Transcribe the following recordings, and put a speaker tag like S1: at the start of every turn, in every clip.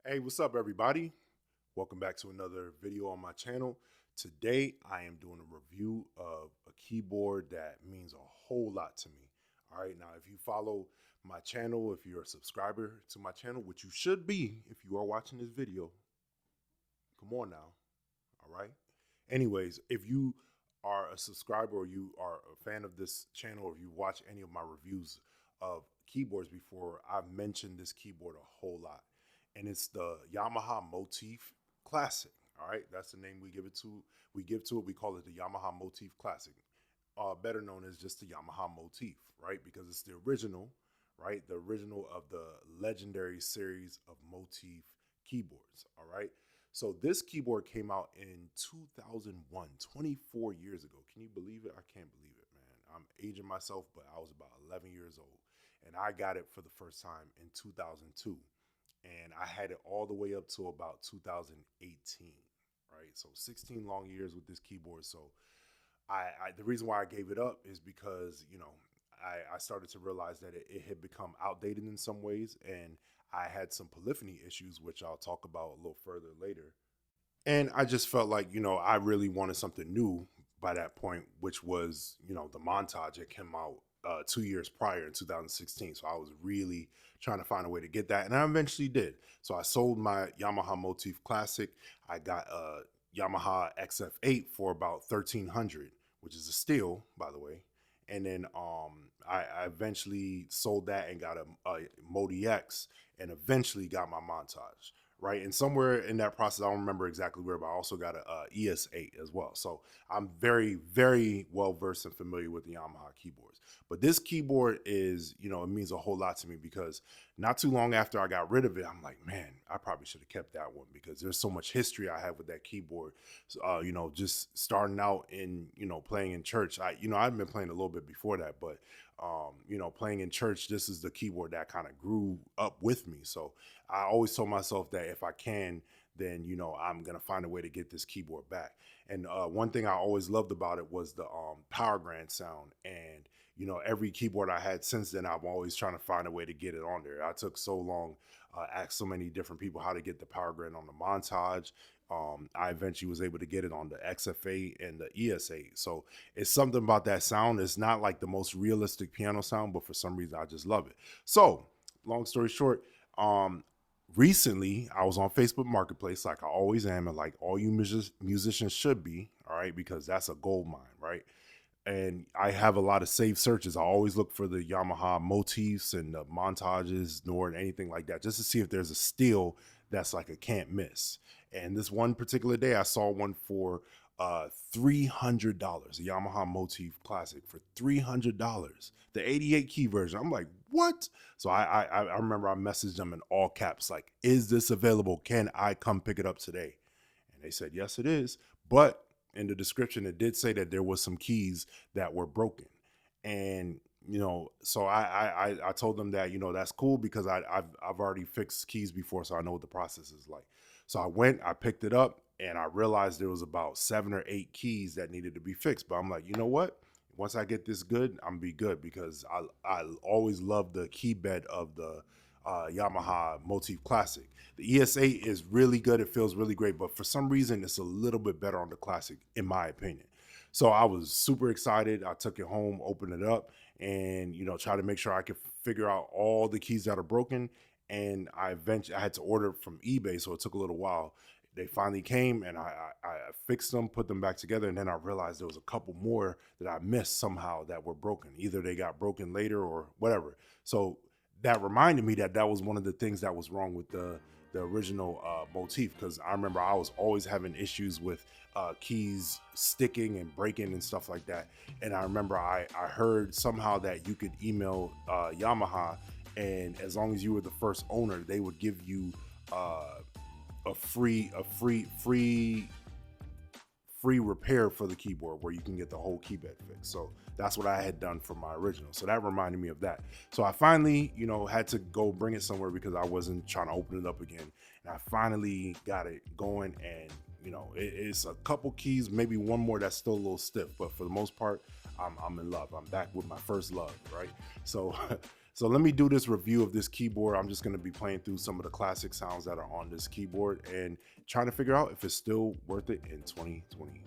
S1: Hey, what's up, everybody? Welcome back to another video on my channel. Today, I am doing a review of a keyboard that means a whole lot to me. All right, now, if you follow my channel, if you're a subscriber to my channel, which you should be if you are watching this video, come on now. All right. Anyways, if you are a subscriber or you are a fan of this channel, or if you watch any of my reviews of keyboards before, I've mentioned this keyboard a whole lot. And it's the Yamaha Motif Classic. All right, that's the name we give to it. We call it the Yamaha Motif Classic, better known as just the Yamaha Motif, right? Because it's the original, right? The original of the legendary series of Motif keyboards. All right. So this keyboard came out in 2001, 24 years ago. Can you believe it? I can't believe it, man. I'm aging myself, but I was about 11 years old, and I got it for the first time in 2002. And I had it all the way up to about 2018, right? So 16 long years with this keyboard. So the reason why I gave it up is because, I started to realize that it had become outdated in some ways, and I had some polyphony issues, which I'll talk about a little further later. And I just felt like, I really wanted something new by that point, which was, the Montage that came out 2 years prior in 2016. So I was really trying to find a way to get that, and I eventually did. So I sold my Yamaha Motif Classic. I got a Yamaha XF8 for about $1,300, which is a steal, by the way. And then I eventually sold that and got a Modi X, and eventually got my Montage. Right. And somewhere in that process, I don't remember exactly where, but I also got a ES8 as well. So I'm very, very well versed and familiar with the Yamaha keyboards. But this keyboard is, it means a whole lot to me, because not too long after I got rid of it, I'm like, man, I probably should have kept that one, because there's so much history I have with that keyboard. Just starting out in, playing in church. I've been playing a little bit before that, but playing in church, this is the keyboard that kind of grew up with me. So I always told myself that if I can, then, I'm going to find a way to get this keyboard back. And one thing I always loved about it was the power grand sound. And, every keyboard I had since then, I'm always trying to find a way to get it on there. I took so long, asked so many different people how to get the power grand on the Montage. I eventually was able to get it on the XF8 and the ES8. So it's something about that sound. It's not like the most realistic piano sound, but for some reason I just love it. So long story short, recently I was on Facebook Marketplace, like I always am, and like all you musicians should be, all right, because that's a gold mine, right? And I have a lot of saved searches. I always look for the Yamaha motifs and the Montages, nor anything like that, just to see if there's a steal that's like a can't miss. And this one particular day, I saw one for $300, a Yamaha Motif Classic for $300, the 88 key version. I'm like, what? So I remember I messaged them in all caps, like, is this available? Can I come pick it up today? And they said, yes, it is. But in the description, it did say that there was some keys that were broken. And so I told them that, that's cool, because I've already fixed keys before, so I know what the process is like. So I picked it up, and I realized there was about 7 or 8 keys that needed to be fixed. But I'm like, you know what? Once I get this good, I'm gonna be good, because I always love the key bed of the Yamaha Motif Classic. The ES8 is really good. It feels really great, but for some reason, it's a little bit better on the Classic, in my opinion. So I was super excited. I took it home, opened it up, and try to make sure I could figure out all the keys that are broken. And I had to order from eBay, so it took a little while. They finally came, and I fixed them, put them back together, and then I realized there was a couple more that I missed somehow that were broken. Either they got broken later or whatever. So that reminded me that was one of the things that was wrong with the original Motif, because I remember I was always having issues with keys sticking and breaking and stuff like that. And I remember I heard somehow that you could email Yamaha, and as long as you were the first owner, they would give you a free repair for the keyboard, where you can get the whole keyboard fixed. So that's what I had done for my original. So that reminded me of that. So I finally, had to go bring it somewhere, because I wasn't trying to open it up again. And I finally got it going, and it's a couple keys, maybe one more that's still a little stiff, but for the most part, I'm in love. I'm back with my first love, right? So So let me do this review of this keyboard. I'm just going to be playing through some of the classic sounds that are on this keyboard and trying to figure out if it's still worth it in 2020.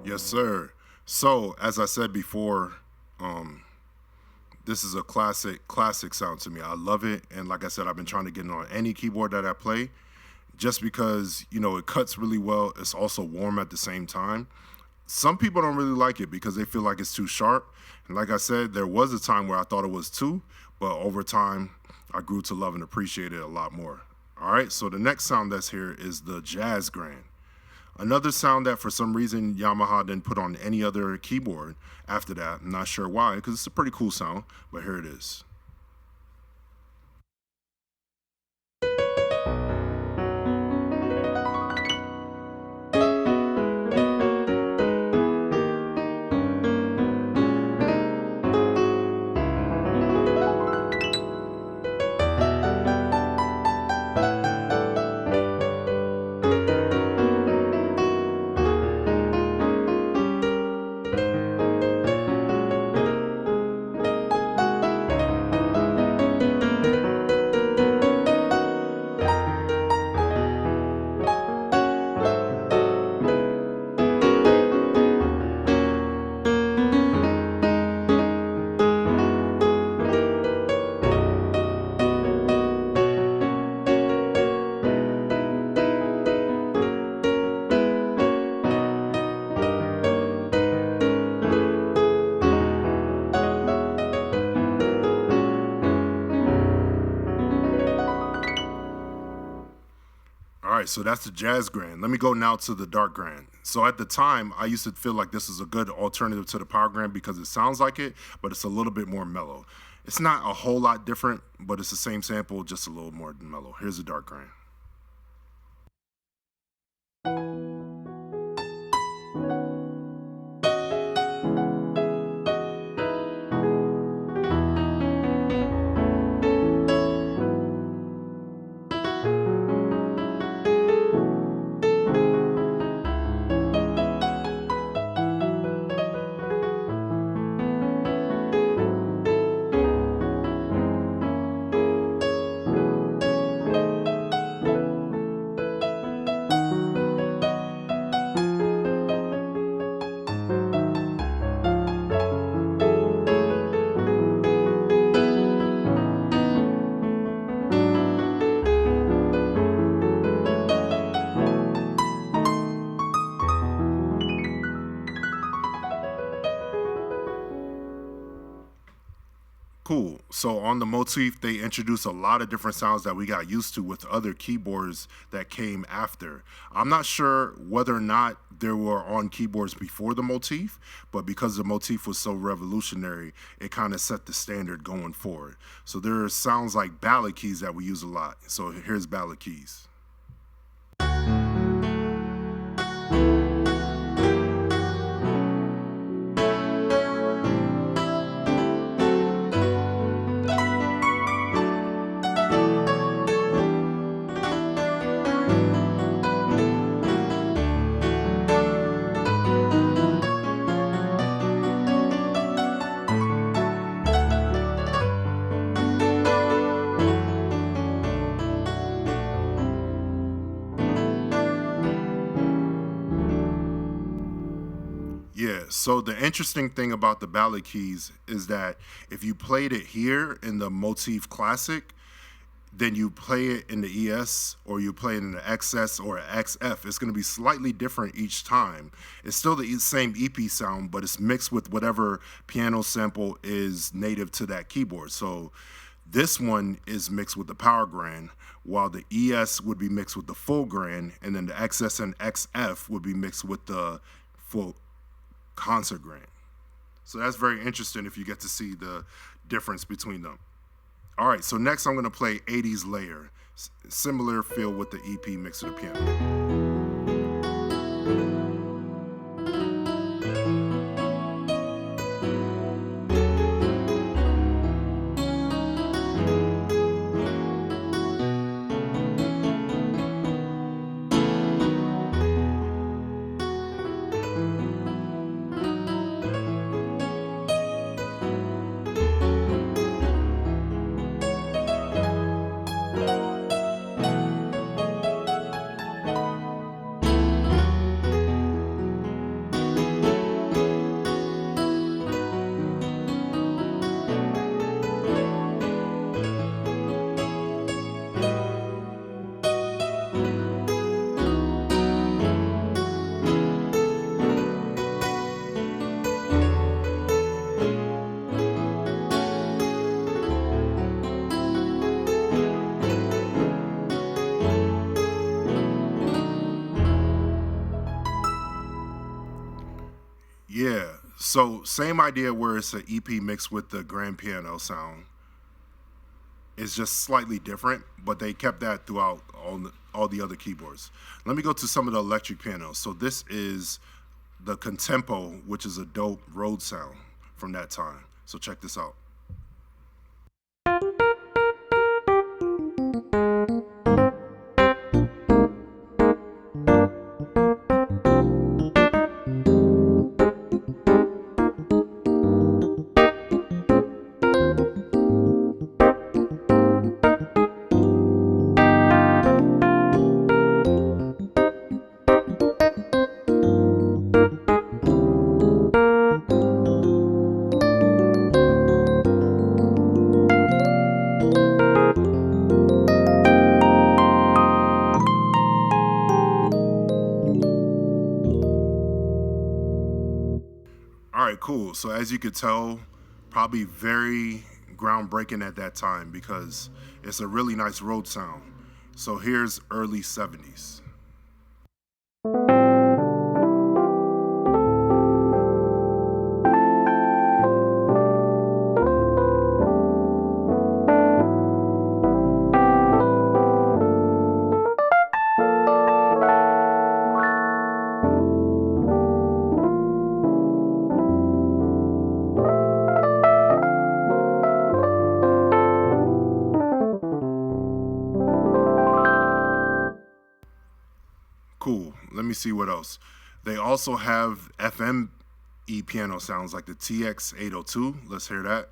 S1: Yes, sir. So, as I said before, this is a classic sound to me. I love it. And like I said, I've been trying to get it on any keyboard that I play just because, you know, it cuts really well. It's also warm at the same time. Some people don't really like it because they feel like it's too sharp. And like I said, there was a time where I thought it was too, but over time, I grew to love and appreciate it a lot more. All right, so the next sound that's here is the Jazz Grand. Another sound that for some reason Yamaha didn't put on any other keyboard after that. I'm not sure why, because it's a pretty cool sound, but here it is. All right, so that's the Jazz Grand. Let me go now to the Dark Grand. So at the time, I used to feel like this is a good alternative to the Power Grand because it sounds like it, but it's a little bit more mellow. It's not a whole lot different, but it's the same sample, just a little more mellow. Here's the Dark Grand. So on the Motif, they introduced a lot of different sounds that we got used to with other keyboards that came after. I'm not sure whether or not there were on keyboards before the Motif, but because the Motif was so revolutionary, it kind of set the standard going forward. So there are sounds like ballad keys that we use a lot. So here's ballad keys. Yeah, so the interesting thing about the ballad keys is that if you played it here in the Motif Classic, then you play it in the ES or you play it in the XS or XF, it's going to be slightly different each time. It's still the same EP sound, but it's mixed with whatever piano sample is native to that keyboard. So this one is mixed with the power grand, while the ES would be mixed with the full grand, and then the XS and XF would be mixed with the full concert grand. So that's very interesting if you get to see the difference between them. All right, so next I'm gonna play 80s Layer. Similar feel with the EP mixed with the piano. Yeah, so same idea where it's an EP mixed with the grand piano sound. It's just slightly different, but they kept that throughout all the other keyboards. Let me go to some of the electric pianos. So this is the Contempo, which is a dope Rhodes sound from that time. So check this out. All right, cool. So as you could tell, probably very groundbreaking at that time because it's a really nice Rhodes sound. So here's early 70s. Cool. Let me see what else. They also have FM piano sounds like the TX-802. Let's hear that.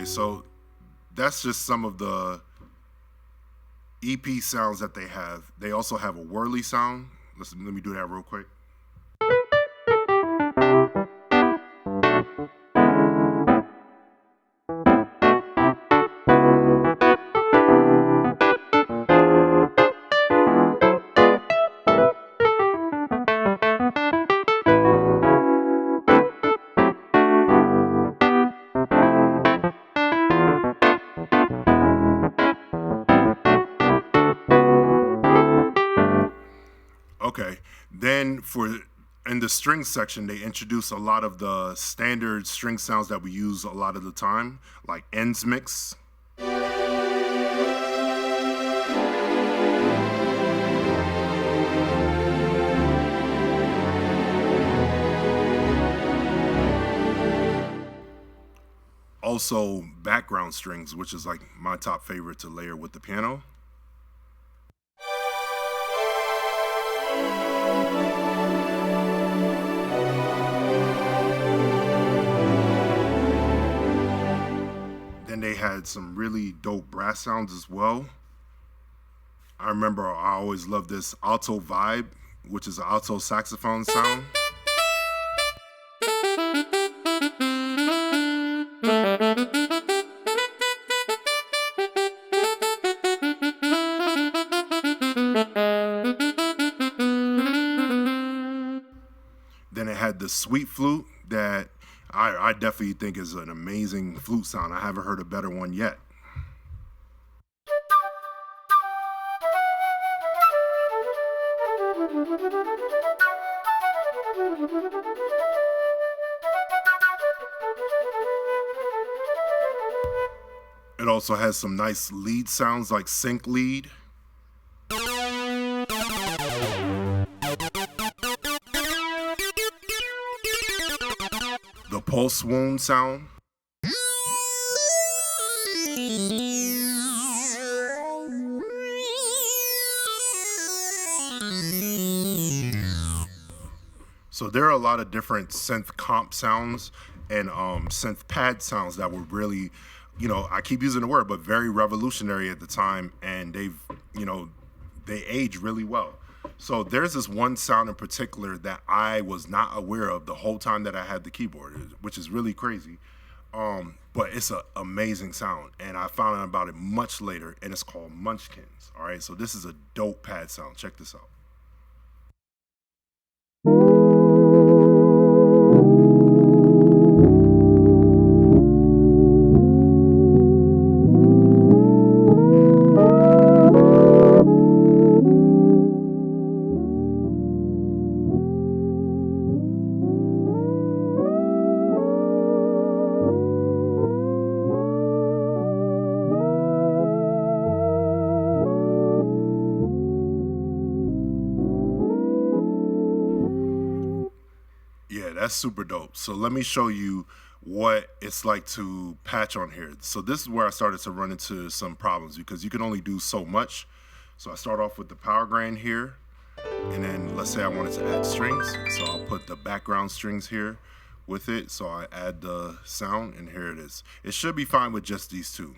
S1: so that's just some of the EP sounds that they have. They also have a whirly sound. Let me do that real quick. Okay, then in the string section, they introduce a lot of the standard string sounds that we use a lot of the time, like ends mix. Also, background strings, which is like my top favorite to layer with the piano. Then they had some really dope brass sounds as well. I remember I always loved this alto vibe, which is an alto saxophone sound. Then it had the sweet flute that I definitely think is an amazing flute sound. I haven't heard a better one yet. It also has some nice lead sounds like sync lead. The pulse wound sound. So there are a lot of different synth comp sounds and synth pad sounds that were really, I keep using the word, but very revolutionary at the time, and they age really well. So there's this one sound in particular that I was not aware of the whole time that I had the keyboard, which is really crazy. But it's an amazing sound, and I found out about it much later, and it's called Munchkins. All right, so this is a dope pad sound. Check this out. Yeah, that's super dope. So let me show you what it's like to patch on here. So this is where I started to run into some problems because you can only do so much. So I start off with the power grain here, and then let's say I wanted to add strings. So I'll put the background strings here with it. So I add the sound, and here it is. It should be fine with just these two.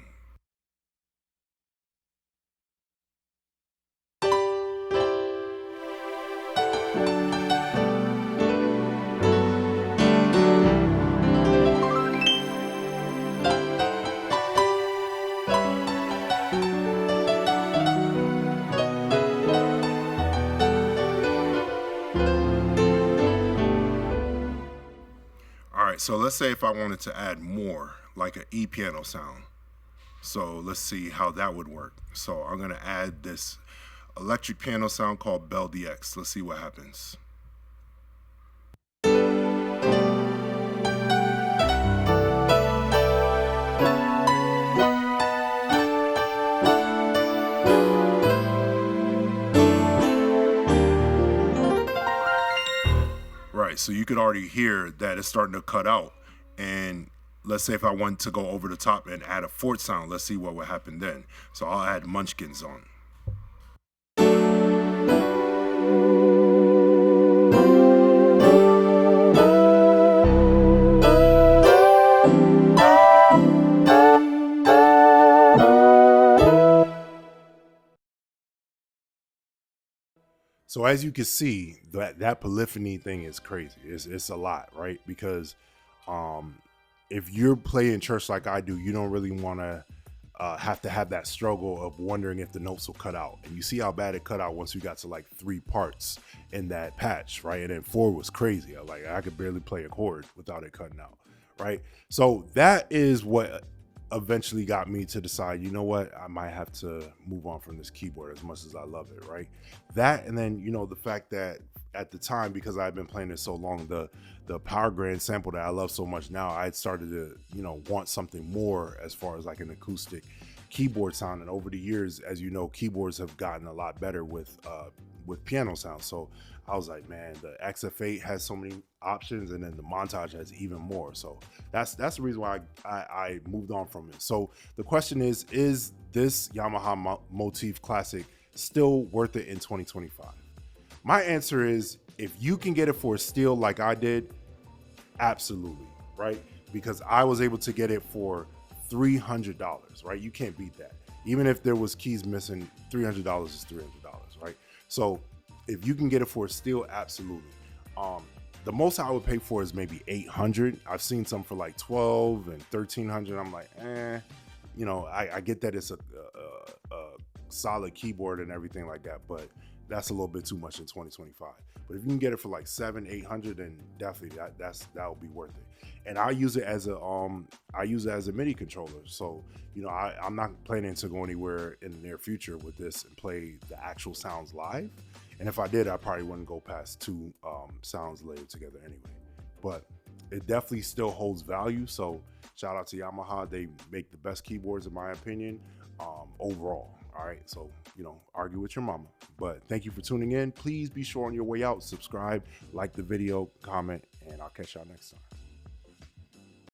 S1: So let's say if I wanted to add more, like an E piano sound. So let's see how that would work. So I'm going to add this electric piano sound called Bell DX. Let's see what happens. So you could already hear that it's starting to cut out. And let's say if I want to go over the top and add a fourth sound, let's see what would happen then. So I'll add Munchkins on. So as you can see, that polyphony thing is crazy. It's a lot, right? Because if you're playing church like I do, you don't really want to have that struggle of wondering if the notes will cut out. And you see how bad it cut out once we got to like 3 parts in that patch, right? And then 4 was crazy. I could barely play a chord without it cutting out, right? So that is what eventually got me to decide, you know what, I might have to move on from this keyboard as much as I love it, right? That, and then, you know, the fact that at the time, because I've been playing it so long, the Power Grand sample that I love so much now, I had started to, you know, want something more as far as like an acoustic keyboard sound. And over the years, as you know, keyboards have gotten a lot better with piano sound. So I was like, man, the XF8 has so many options, and then the Montage has even more. So that's the reason why I moved on from it. So the question is this Yamaha Motif Classic still worth it in 2025? My answer is, if you can get it for a steal like I did, absolutely, right? Because I was able to get it for $300, right? You can't beat that. Even if there was keys missing, $300 is $300, right? So if you can get it for a steal, absolutely. The most I would pay for is maybe $800. I've seen some for like $1,200 and $1,300. I'm like, you know, I get that it's a solid keyboard and everything like that, but that's a little bit too much in 2025. But if you can get it for like $700, $800, then definitely that will be worth it. And I use it as a MIDI controller. So, you know, I'm not planning to go anywhere in the near future with this and play the actual sounds live. And if I did, I probably wouldn't go past 2 sounds layered together anyway. But it definitely still holds value. So shout out to Yamaha. They make the best keyboards in my opinion, overall. All right, so, you know, argue with your mama. But thank you for tuning in. Please be sure on your way out, subscribe, like the video, comment, and I'll catch y'all next time.